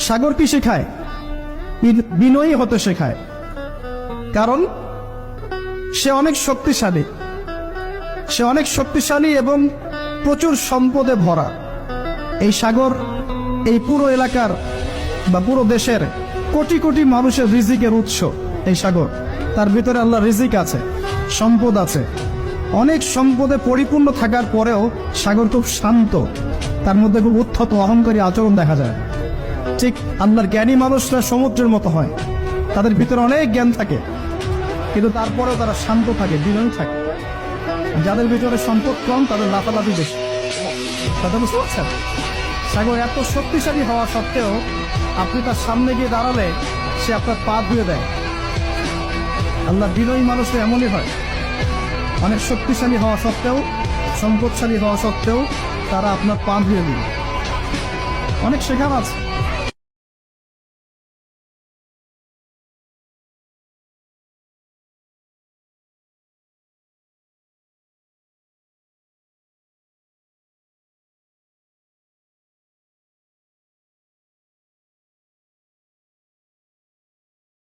সাগর কি শেখায়? বিনয়ী হতে শেখায়। কারণ সে অনেক শক্তিশালী এবং প্রচুর সম্পদে ভরা। এই সাগর এই পুরো এলাকার বা পুরো দেশের কোটি কোটি মানুষের রিজিকের উৎস। এই সাগর, তার ভিতরে আল্লাহ রিজিক আছে, সম্পদ আছে। অনেক সম্পদে পরিপূর্ণ থাকার পরেও সাগর খুব শান্ত, তার মধ্যে খুব উদ্ধত অহংকারী আচরণ দেখা যায়। ঠিক আল্লাহর জ্ঞানী মানুষরা সমুদ্রের মতো হয়, তাদের ভিতরে অনেক জ্ঞান থাকে, কিন্তু তারপরেও তারা শান্ত থাকে, বিনয়ী থাকে। যাদের ভিতরে সম্পদ কম তাদের লাফালাফি বেশি। কথা বুঝতে পারছেন? সাগর এত শক্তিশালী হওয়া সত্ত্বেও আপনি তার সামনে গিয়ে দাঁড়ালে সে আপনার পা ধুয়ে দেয়। আল্লাহ বিনয়ী মানুষরা এমনই হয়, অনেক শক্তিশালী হওয়া সত্ত্বেও, সম্পদশালী হওয়া সত্ত্বেও তারা আপনার পা ধুয়ে দিবে। অনেক শেখার আছে।